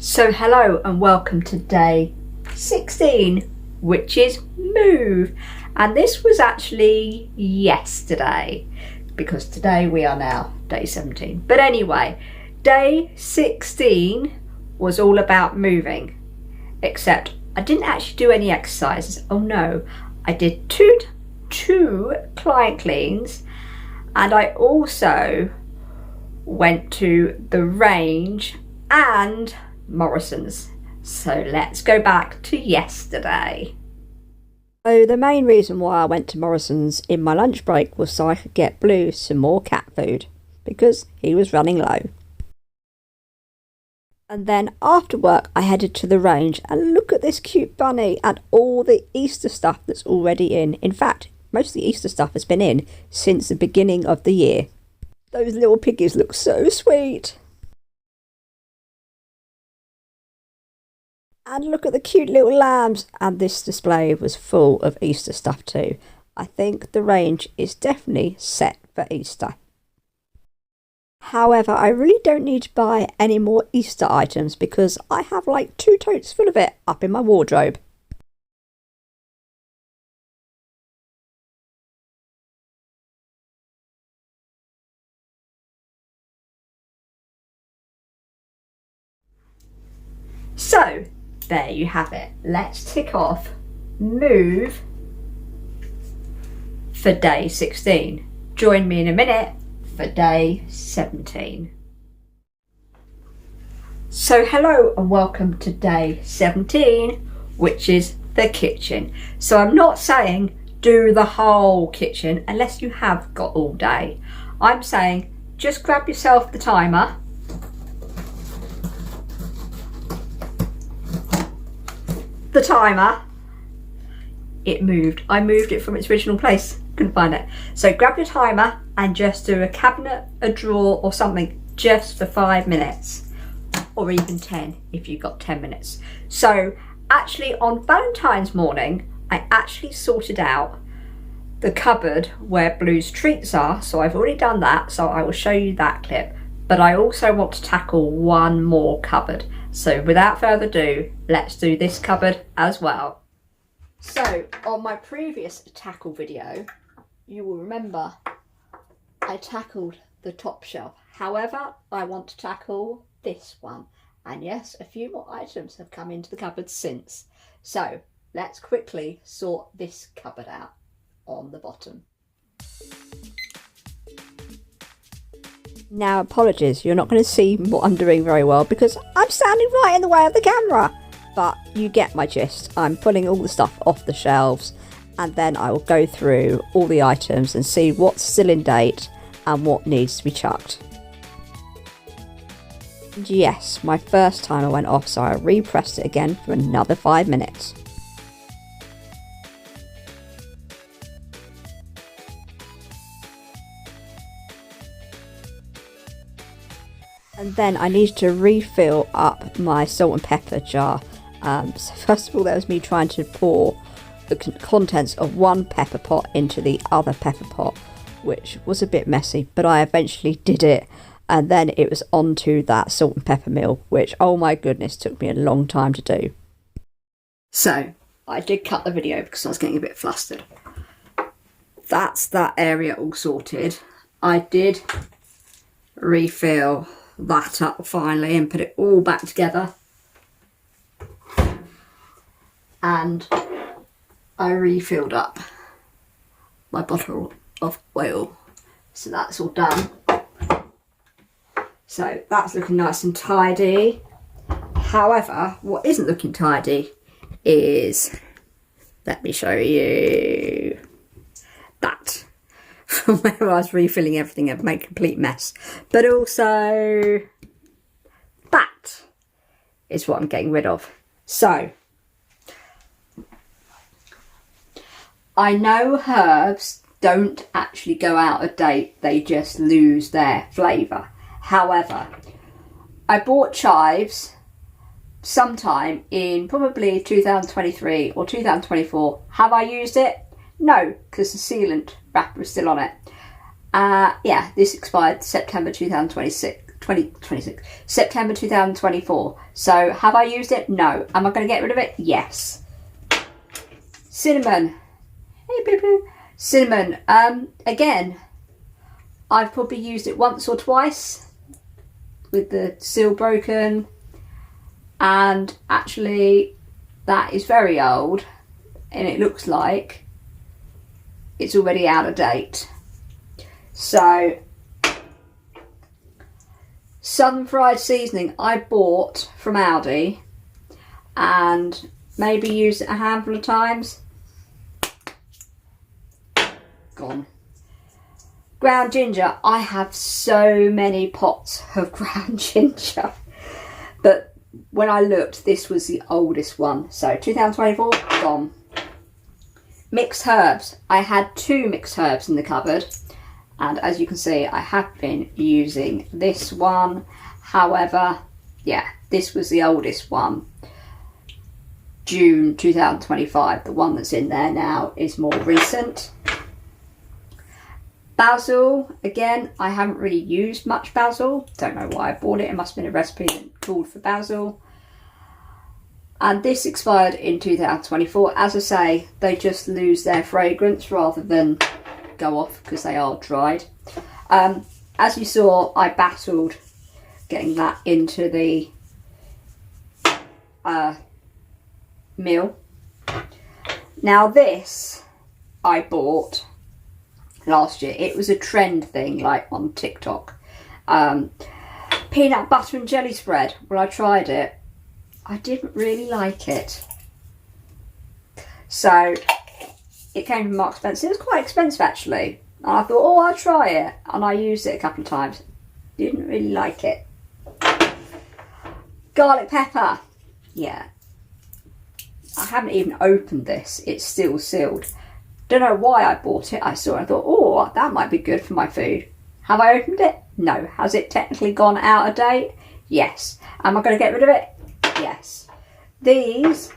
So hello and welcome to day 16, which is move. And this was actually yesterday because today we are now day 17. But anyway, day 16 was all about moving, except I didn't actually do any exercises. Oh no, I did two client cleans, and I also went to the range and Morrison's. So let's go back to yesterday. So the main reason why I went to Morrison's in my lunch break was so I could get Blue some more cat food because he was running low. And then after work I headed to the range, and look at this cute bunny and all the Easter stuff that's already in. In fact, most of the Easter stuff has been in since the beginning of the year. Those little piggies look so sweet. And look at the cute little lambs, and this display was full of Easter stuff too. I think the range is definitely set for Easter. However, I really don't need to buy any more Easter items because I have like 2 totes full of it up in my wardrobe. So, there you have it. Let's tick off move for day 16. Join me in a minute for day 17. So hello and welcome to day 17, which is the kitchen. So I'm not saying do the whole kitchen unless you have got all day. I'm saying just grab yourself the timer. The timer, it moved. I moved it from its original place, couldn't find it. So grab your timer and just do a cabinet, a drawer or something just for 5 minutes, or even 10 if you've got 10 minutes. So actually on Valentine's morning, I actually sorted out the cupboard where Blue's treats are. So I've already done that, so I will show you that clip. But I also want to tackle one more cupboard. So without further ado, let's do this cupboard as well. So on my previous tackle video, you will remember I tackled the top shelf. However, I want to tackle this one. And yes, a few more items have come into the cupboard since. So let's quickly sort this cupboard out on the bottom. Now, apologies, you're not going to see what I'm doing very well because I'm standing right in the way of the camera. But you get my gist. I'm pulling all the stuff off the shelves, and then I will go through all the items and see what's still in date and what needs to be chucked. And yes, my first timer went off, so I repressed it again for another 5 minutes. And then I need to refill up my salt and pepper jar. So first of all, that was me trying to pour the contents of one pepper pot into the other pepper pot, which was a bit messy, but I eventually did it. And then it was onto that salt and pepper mill, which, oh my goodness, took me a long time to do. So I did cut the video because I was getting a bit flustered. That's that area all sorted. I did refill that up finally and put it all back together, and I refilled up my bottle of oil, so that's all done. So that's looking nice and tidy. However, what isn't looking tidy is, let me show you that. From where I was refilling everything and made a complete mess. But also, that is what I'm getting rid of. So, I know herbs don't actually go out of date, they just lose their flavour. However, I bought chives sometime in probably 2023 or 2024. Have I used it? No, because the sealant wrapper is still on it. Yeah, this expired September 2026, September 2024. So have I used it? No. Am I going to get rid of it? Yes. Cinnamon. Hey, boo boo. Cinnamon. Again, I've probably used it once or twice with the seal broken, and actually that is very old, and it looks like it's already out of date. So Southern Fried Seasoning I bought from Aldi and maybe used it a handful of times. Gone. Ground ginger. I have so many pots of ground ginger, but when I looked, this was the oldest one. So 2024, gone. Mixed herbs. I had 2 mixed herbs in the cupboard, and as you can see, I have been using this one. However, yeah, this was the oldest one. June 2025. The one that's in there now is more recent. Basil. Again, I haven't really used much basil. Don't know why I bought it. It must have been a recipe that called for basil. And this expired in 2024. As I say, they just lose their fragrance rather than go off because they are dried. As you saw, I battled getting that into the meal. Now this I bought last year. It was a trend thing, like on TikTok. Peanut butter and jelly spread. Well, I tried it. I didn't really like it. So it came from Marks Spencer. It was quite expensive actually. And I thought, oh, I'll try it. And I used it a couple of times. Didn't really like it. Garlic pepper. Yeah. I haven't even opened this. It's still sealed. Don't know why I bought it. I saw it. I thought, oh, that might be good for my food. Have I opened it? No. Has it technically gone out of date? Yes. Am I going to get rid of it? Yes. These,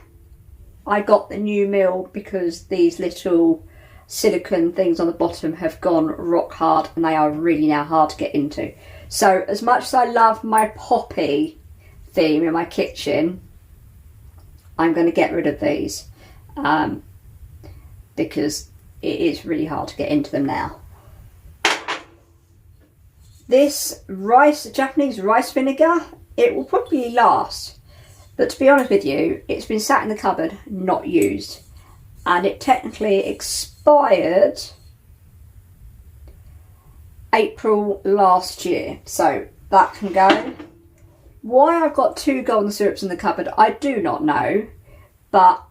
I got the new mill because these little silicone things on the bottom have gone rock hard and they are really now hard to get into. So as much as I love my poppy theme in my kitchen, I'm going to get rid of these because it is really hard to get into them now. This Japanese rice vinegar, it will probably last. But to be honest with you, it's been sat in the cupboard, not used. And it technically expired April last year. So that can go. Why I've got 2 golden syrups in the cupboard, I do not know. But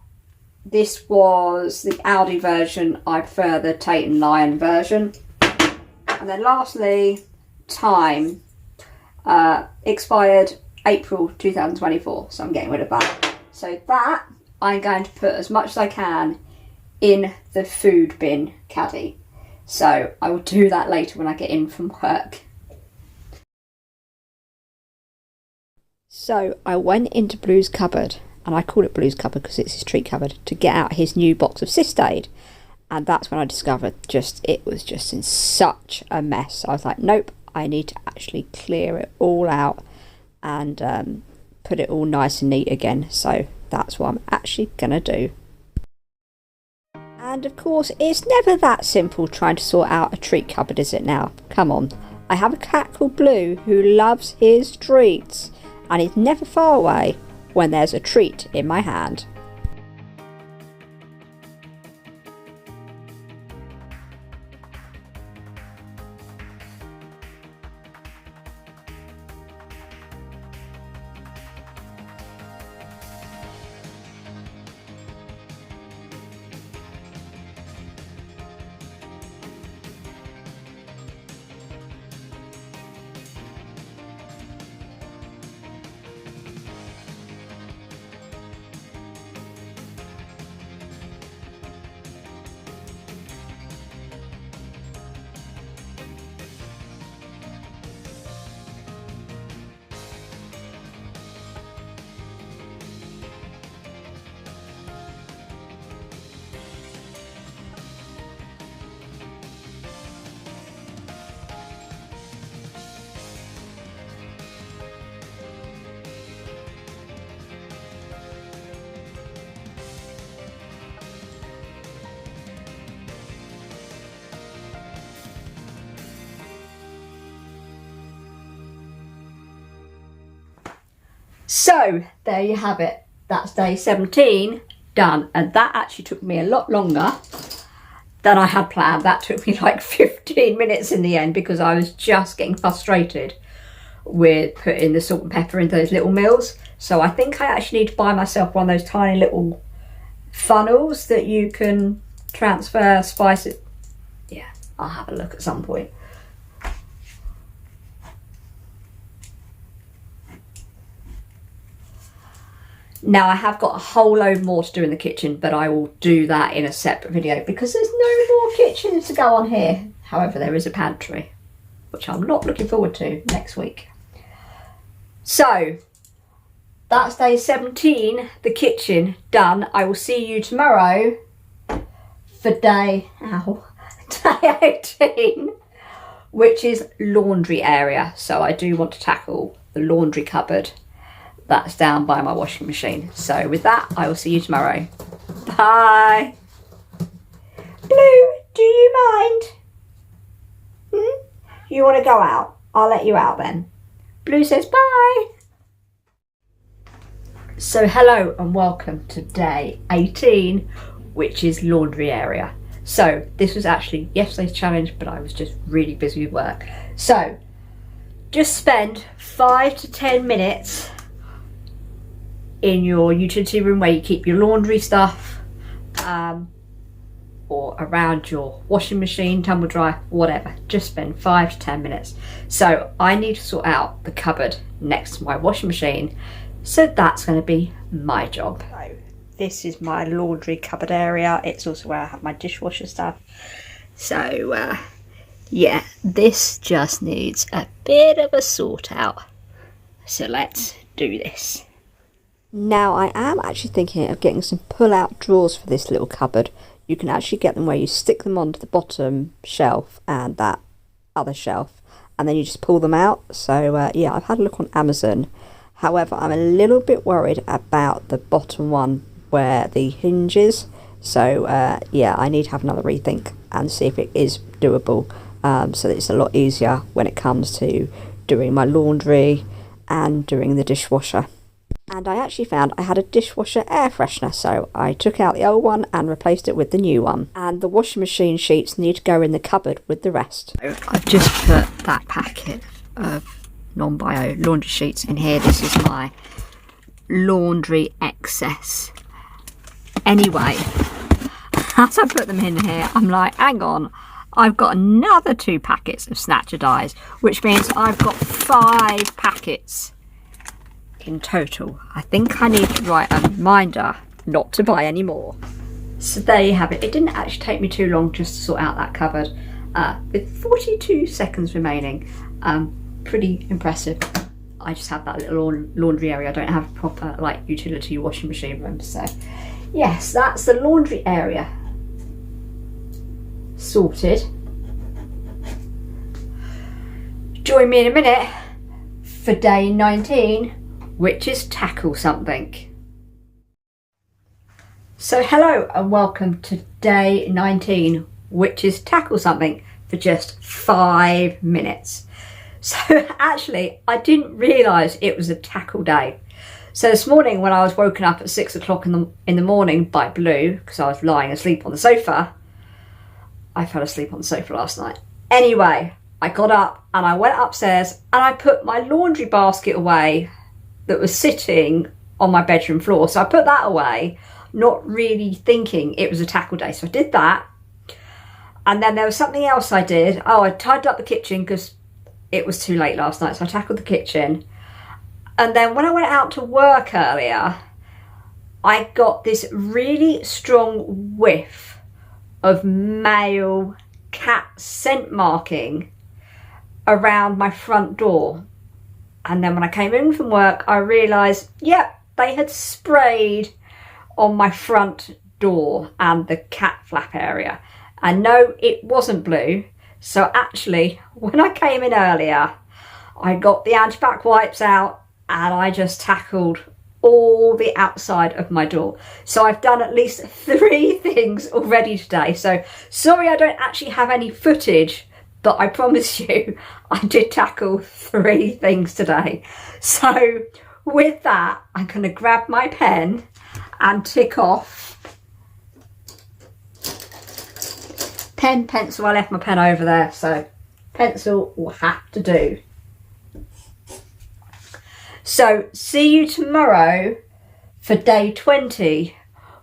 this was the Aldi version. I prefer the Tate and Lyon version. And then lastly, thyme. Expired April 2024, so I'm getting rid of that. So that I'm going to put as much as I can in the food bin caddy. So I will do that later when I get in from work. So I went into Blue's cupboard, and I call it Blue's cupboard because it's his treat cupboard, to get out his new box of Cystaid. And that's when I discovered it was just in such a mess. I was like, nope, I need to actually clear it all out and put it all nice and neat again. So that's what I'm actually gonna do. And of course, it's never that simple trying to sort out a treat cupboard, is it now? Come on. I have a cat called Blue who loves his treats, and he's never far away when there's a treat in my hand. So there you have it. That's day 17 done. And that actually took me a lot longer than I had planned. That took me like 15 minutes in the end because I was just getting frustrated with putting the salt and pepper into those little meals. So I think I actually need to buy myself one of those tiny little funnels that you can transfer spices. Yeah, I'll have a look at some point. Now I have got a whole load more to do in the kitchen, but I will do that in a separate video because there's no more kitchen to go on here. However, there is a pantry, which I'm not looking forward to next week. So that's day 17, the kitchen done. I will see you tomorrow for day 18, which is laundry area. So I do want to tackle the laundry cupboard that's down by my washing machine. So with that, I will see you tomorrow. Bye. Blue, do you mind? You want to go out? I'll let you out then. Blue says bye. So hello and welcome to day 18, which is laundry area. So this was actually yesterday's challenge, but I was just really busy with work. So just spend 5 to 10 minutes in your utility room where you keep your laundry stuff, or around your washing machine, tumble dryer, whatever. Just spend 5 to 10 minutes. So I need to sort out the cupboard next to my washing machine. So that's going to be my job. So this is my laundry cupboard area. It's also where I have my dishwasher stuff. So yeah, this just needs a bit of a sort out. So let's do this. Now I am actually thinking of getting some pull-out drawers for this little cupboard. You can actually get them where you stick them onto the bottom shelf and that other shelf, and then you just pull them out. So yeah, I've had a look on Amazon. However, I'm a little bit worried about the bottom one where the hinge is. So yeah, I need to have another rethink and see if it is doable, so that it's a lot easier when it comes to doing my laundry and doing the dishwasher. And I actually found I had a dishwasher air freshener, so I took out the old one and replaced it with the new one. And the washing machine sheets need to go in the cupboard with the rest. I've just put that packet of non-bio laundry sheets in here. This is my laundry excess. Anyway, as I put them in here, I'm like, hang on, I've got another 2 packets of Snatcher dyes, which means I've got 5 packets in total. I think I need to write a reminder not to buy any more. So there you have it. It didn't actually take me too long just to sort out that cupboard, with 42 seconds remaining. Pretty impressive. I just have that little laundry area. I don't have a proper like utility washing machine room. So yes, that's the laundry area sorted. Join me in a minute for day 19, which is tackle something. So hello and welcome to day 19, which is tackle something for just 5 minutes. So actually, I didn't realise it was a tackle day. So this morning when I was woken up at 6 o'clock in the morning by Blue, because I was lying asleep on the sofa, I fell asleep on the sofa last night. Anyway, I got up and I went upstairs and I put my laundry basket away that was sitting on my bedroom floor. So I put that away, not really thinking it was a tackle day. So I did that. And then there was something else I did. Oh, I tidied up the kitchen because it was too late last night. So I tackled the kitchen. And then when I went out to work earlier, I got this really strong whiff of male cat scent marking around my front door. And then when I came in from work, I realised, yep, they had sprayed on my front door and the cat flap area. And no, it wasn't Blue. So actually, when I came in earlier, I got the antibac wipes out and I just tackled all the outside of my door. So I've done at least 3 things already today. So sorry I don't actually have any footage, but I promise you I did tackle 3 things today. So with that, I'm going to grab my pen and tick off. Pen, pencil, I left my pen over there, so pencil will have to do. So see you tomorrow for day 20,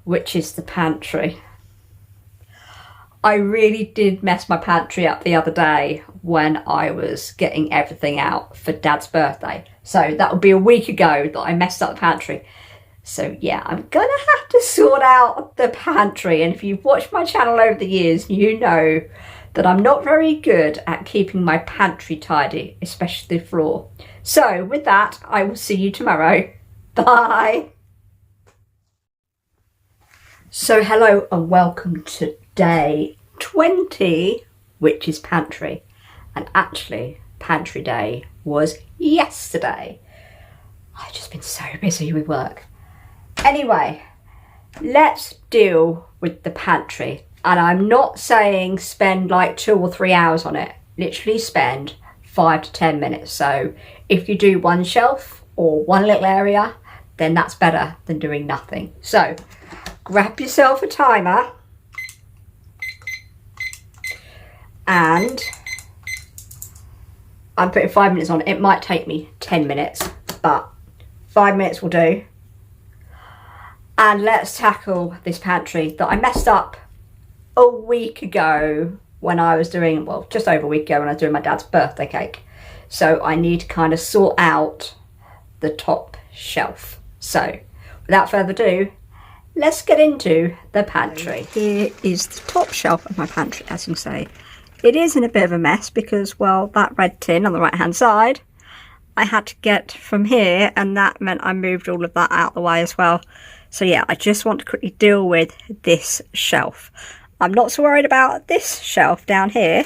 which is the pantry. I really did mess my pantry up the other day when I was getting everything out for Dad's birthday. So that would be a week ago that I messed up the pantry. So yeah, I'm gonna have to sort out the pantry. And if you've watched my channel over the years, you know that I'm not very good at keeping my pantry tidy, especially the floor. So with that, I will see you tomorrow. Bye. So hello and welcome to day 20, which is pantry. And actually, pantry day was yesterday. I've just been so busy with work. Anyway, let's deal with the pantry. And I'm not saying spend like 2 or 3 hours on it. Literally spend 5 to 10 minutes. So if you do one shelf or one little area, then that's better than doing nothing. So grab yourself a timer and I'm putting 5 minutes on. It might take me 10 minutes, but 5 minutes will do. And let's tackle this pantry that I messed up a week ago when I was doing, well, just over a week ago when I was doing my dad's birthday cake. So I need to kind of sort out the top shelf. So without further ado, let's get into the pantry. Here is the top shelf of my pantry, as you can see. It is in a bit of a mess because, well, that red tin on the right hand side, I had to get from here, and that meant I moved all of that out of the way as well. So yeah, I just want to quickly deal with this shelf. I'm not so worried about this shelf down here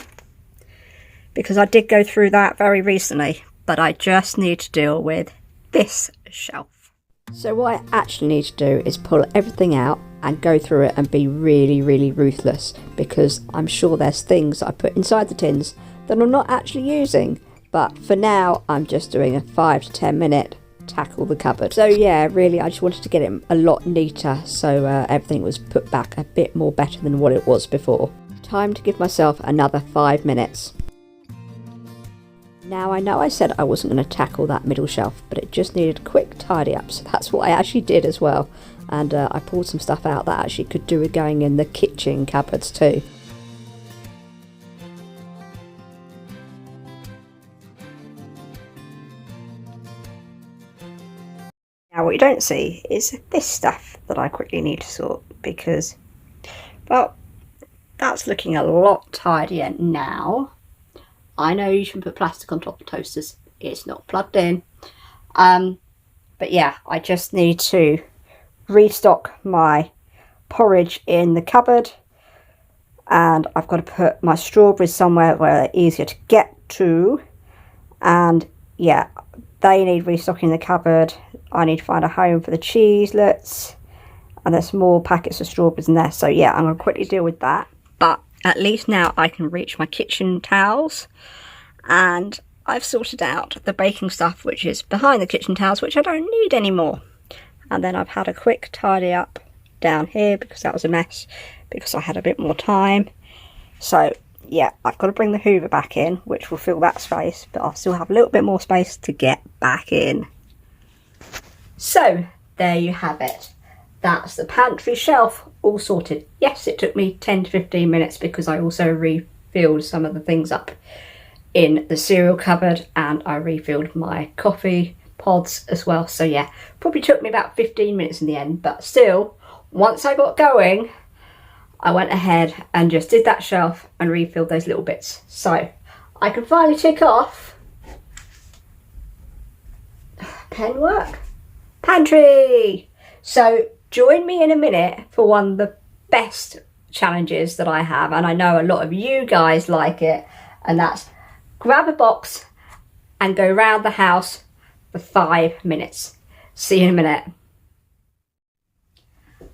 because I did go through that very recently, but I just need to deal with this shelf. So what I actually need to do is pull everything out and go through it and be really, really ruthless, because I'm sure there's things I put inside the tins that I'm not actually using. But for now, I'm just doing a 5 to 10 minute tackle the cupboard. So yeah, really, I just wanted to get it a lot neater so everything was put back a bit more better than what it was before. Time to give myself another 5 minutes. Now I know I said I wasn't going to tackle that middle shelf, but it just needed a quick tidy up, so that's what I actually did as well. And I pulled some stuff out that actually could do with going in the kitchen cupboards too. Now what you don't see is this stuff that I quickly need to sort, because, well, that's looking a lot tidier now. I know you can put plastic on top of toasters, it's not plugged in. But yeah, I just need to restock my porridge in the cupboard, and I've got to put my strawberries somewhere where they're easier to get to. And yeah, they need restocking in the cupboard. I need to find a home for the cheeselets, and there's more packets of strawberries in there. So yeah, I'm going to quickly deal with that. But at least now I can reach my kitchen towels, and I've sorted out the baking stuff which is behind the kitchen towels, which I don't need anymore. And then I've had a quick tidy up down here because that was a mess, because I had a bit more time. So yeah, I've got to bring the Hoover back in, which will fill that space, but I'll still have a little bit more space to get back in. So there you have it. That's the pantry shelf all sorted. Yes, it took me 10 to 15 minutes because I also refilled some of the things up in the cereal cupboard, and I refilled my coffee pods as well. So yeah, probably took me about 15 minutes in the end, but still, once I got going, I went ahead and just did that shelf and refilled those little bits. So I can finally tick off pen work, pantry. So join me in a minute for one of the best challenges that I have, and I know a lot of you guys like it, and that's grab a box and go round the house for 5 minutes. See you in a minute.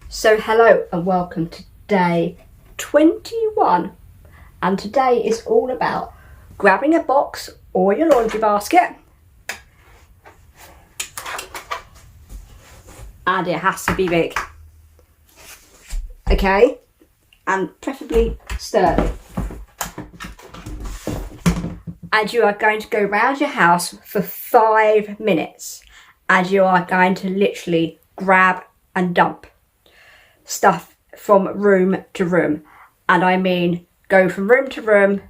So hello and welcome to day 21, and today is all about grabbing a box or your laundry basket and it has to be big. Okay, and preferably sturdy. And you are going to go round your house for 5 minutes, and you are going to literally grab and dump stuff from room to room. And I mean go from room to room,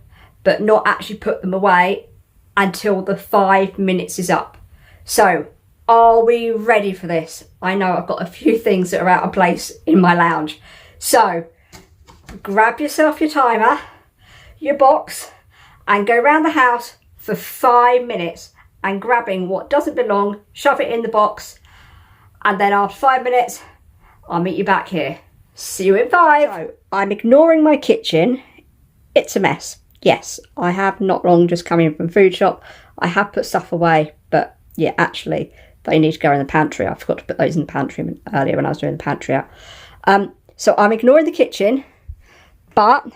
but not actually put them away until the 5 minutes is up. So are we ready for this? I know I've got a few things that are out of place in my lounge. So grab yourself your timer, your box, and go around the house for 5 minutes and grabbing what doesn't belong, shove it in the box, and then after 5 minutes, I'll meet you back here. See you in 5. So, I'm ignoring my kitchen. It's a mess. Yes, I have not long just come in from food shop. I have put stuff away, but yeah, actually, they need to go in the pantry. I forgot to put those in the pantry earlier when I was doing the pantry out. So I'm ignoring the kitchen, but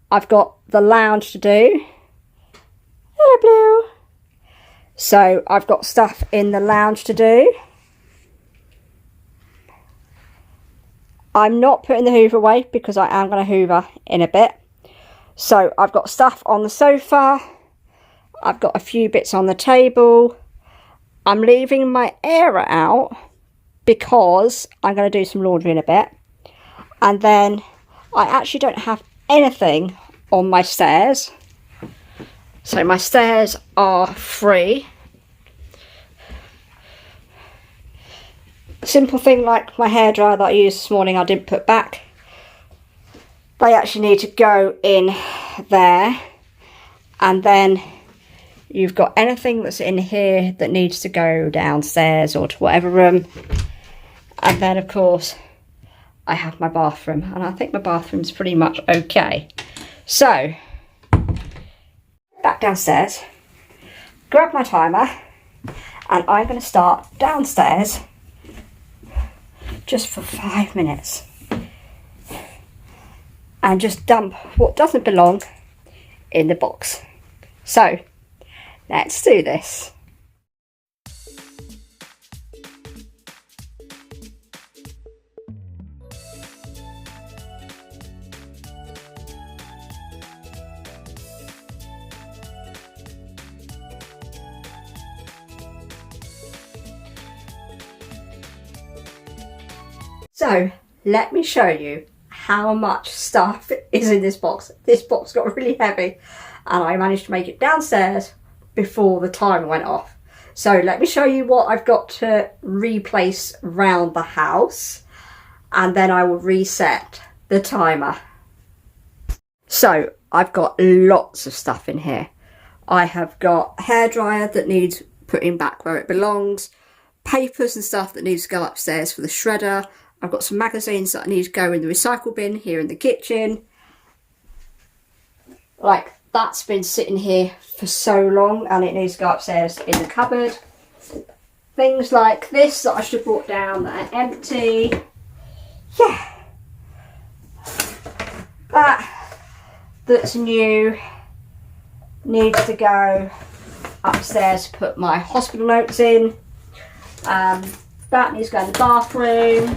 I've got the lounge to do. Hello, Blue. So I've got stuff in the lounge to do. I'm not putting the hoover away because I am going to hoover in a bit. So I've got stuff on the sofa. I've got a few bits on the table. I'm leaving my airer out because I'm going to do some laundry in a bit. And then I actually don't have anything on my stairs. So my stairs are free. Simple thing like my hairdryer that I used this morning I didn't put back. They actually need to go in there. And then you've got anything that's in here that needs to go downstairs or to whatever room. And then of course I have my bathroom, and I think my bathroom's pretty much okay. So back downstairs, grab my timer, and I'm going to start downstairs just for 5 minutes and just dump what doesn't belong in the box. So let's do this. So let me show you how much stuff is in this box. This box got really heavy and I managed to make it downstairs before the timer went off. So let me show you what I've got to replace around the house, and then I will reset the timer. So I've got lots of stuff in here. I have got a hairdryer that needs putting back where it belongs, papers and stuff that needs to go upstairs for the shredder. I've got some magazines that I need to go in the recycle bin here in the kitchen. Like, that's been sitting here for so long and it needs to go upstairs in the cupboard. Things like this that I should have brought down that are empty. Yeah. That's new needs to go upstairs to put my hospital notes in. That needs to go in the bathroom.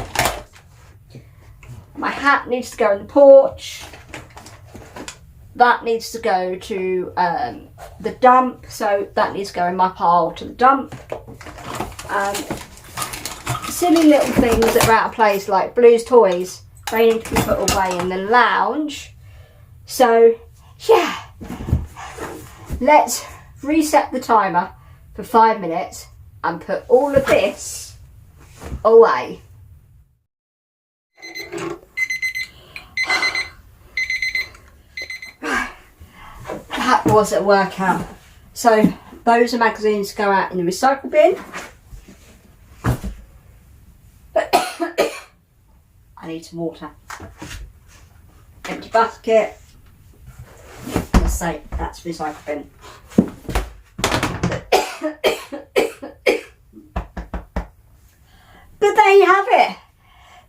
My hat needs to go in the porch. That needs to go to the dump, so that needs to go in my pile to the dump. Silly little things that are out of place, like Blue's toys, they need to be put away in the lounge. So yeah, let's reset the timer for 5 minutes and put all of this away. That was a workout. So those are magazines to go out in the recycle bin. I need some water. Empty basket. Let's say that's recycle bin. But there you have it.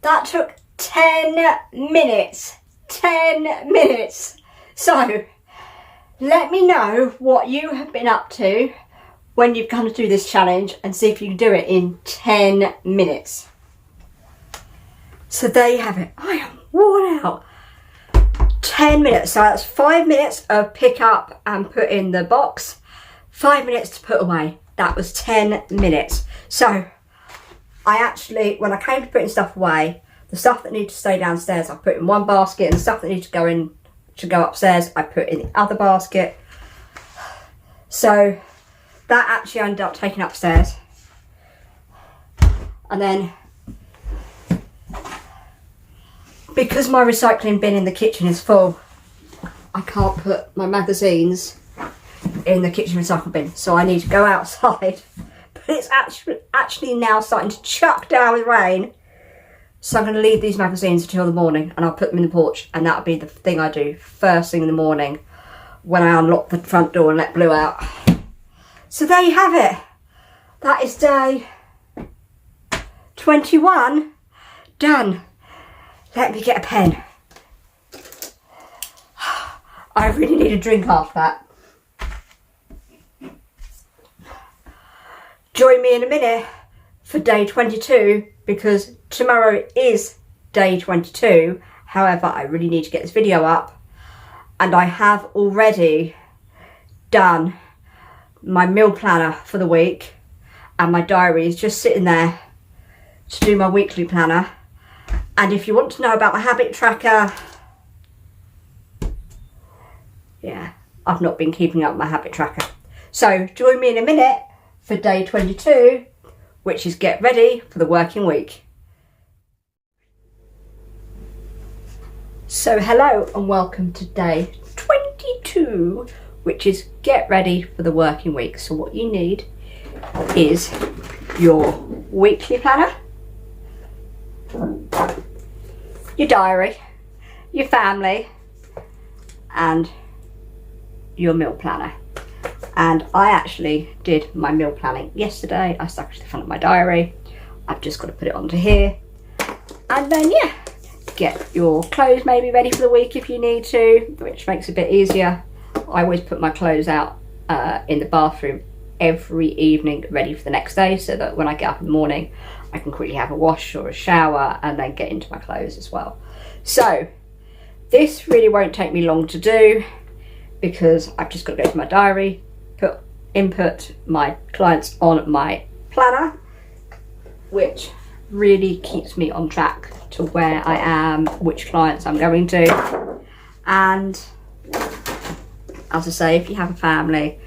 That took 10 minutes. 10 minutes. So let me know what you have been up to when you've come to do this challenge and see if you can do it in 10 minutes. So there you have it. I am worn out. 10 minutes, so that's 5 minutes of pick up and put in the box, 5 minutes to put away. That was 10 minutes. So I actually, when I came to putting stuff away, the stuff that needed to stay downstairs I put in one basket, and the stuff that needed to go upstairs I put in the other basket. So that actually ended up taking upstairs. And then, because my recycling bin in the kitchen is full, I can't put my magazines in the kitchen recycle bin, so I need to go outside. But it's actually now starting to chuck down with rain, so I'm going to leave these magazines until the morning, and I'll put them in the porch, and that'll be the thing I do first thing in the morning when I unlock the front door and let Blue out. So there you have it. That is day 21 done. Let me get a pen. I really need a drink after that. Join me in a minute for day 22, because tomorrow is day 22. However, I really need to get this video up, and I have already done my meal planner for the week, and my diary is just sitting there to do my weekly planner. And if you want to know about my habit tracker, yeah, I've not been keeping up my habit tracker. So join me in a minute for day 22, which is get ready for the working week. So hello and welcome to day 22, which is get ready for the working week. So what you need is your weekly planner, your diary, your family, and your meal planner. And I actually did my meal planning yesterday. I stuck it to the front of my diary. I've just got to put it onto here. And then, yeah, get your clothes maybe ready for the week if you need to, which makes it a bit easier. I always put my clothes out in the bathroom every evening ready for the next day, so that when I get up in the morning I can quickly have a wash or a shower and then get into my clothes as well. So this really won't take me long to do, because I've just got to go to my diary, input my clients on my planner, which really keeps me on track to where I am, which clients I'm going to. And as I say, if you have a family,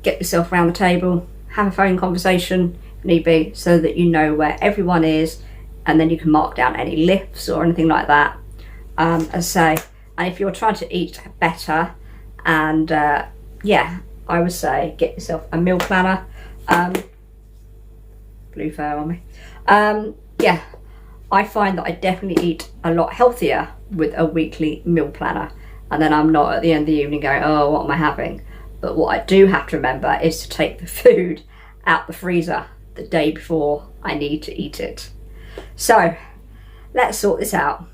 get yourself around the table, have a phone conversation if need be, so that you know where everyone is, and then you can mark down any lifts or anything like that. As I say, and if you're trying to eat better, and yeah, I would say get yourself a meal planner. Blue fur on me. Yeah, I find that I definitely eat a lot healthier with a weekly meal planner, and then I'm not at the end of the evening going, oh, what am I having? But what I do have to remember is to take the food out the freezer the day before I need to eat it. So let's sort this out.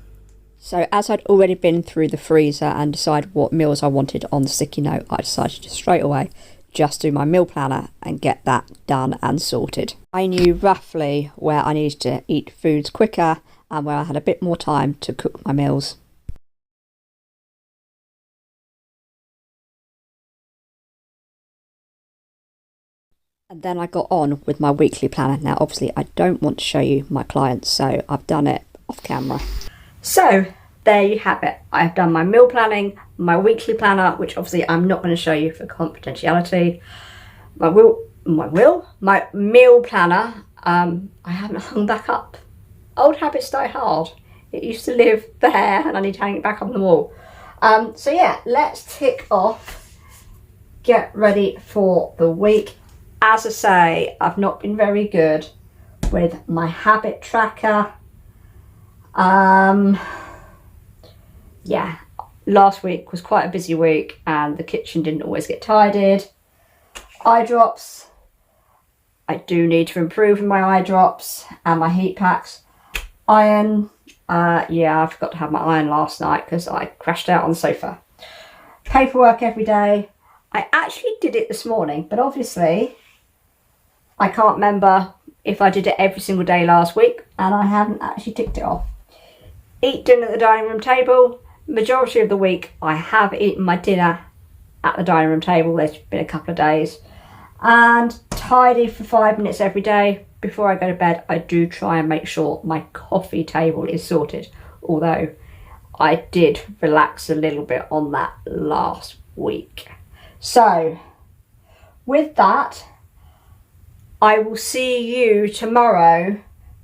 So as I'd already been through the freezer and decided what meals I wanted on the sticky note, I decided to straight away just do my meal planner and get that done and sorted. I knew roughly where I needed to eat foods quicker and where I had a bit more time to cook my meals. And then I got on with my weekly planner. Now obviously I don't want to show you my clients, so I've done it off camera. So there you have it. I've done my meal planning, my weekly planner, which obviously I'm not going to show you for confidentiality. My meal planner, I haven't hung back up. Old habits die hard. It used to live there and I need to hang it back on the wall. So yeah, let's tick off, get ready for the week. As I say, I've not been very good with my habit tracker. Yeah, last week was quite a busy week and the kitchen didn't always get tidied. Eye drops, I do need to improve in my eye drops and my heat packs. Iron, yeah, I forgot to have my iron last night because I crashed out on the sofa. Paperwork every day. I actually did it this morning, but obviously I can't remember if I did it every single day last week, and I haven't actually ticked it off. Eat dinner at the dining room table. Majority of the week I have eaten my dinner at the dining room table. There's been a couple of days. And tidy for 5 minutes every day. Before I go to bed, I do try and make sure my coffee table is sorted. Although I did relax a little bit on that last week. So with that, I will see you tomorrow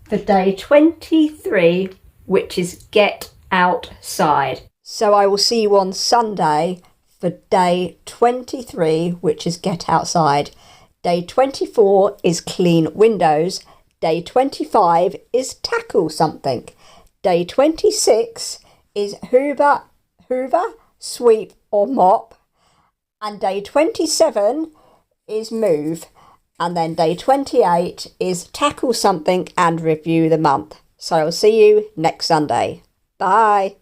for day 23, which is get outside. So I will see you on Sunday for day 23, which is get outside. Day 24 is clean windows. Day 25 is tackle something. Day 26 is hoover, sweep or mop. And day 27 is move. And then day 28 is tackle something and review the month. So I'll see you next Sunday. Bye.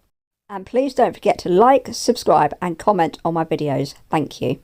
And please don't forget to like, subscribe and comment on my videos. Thank you.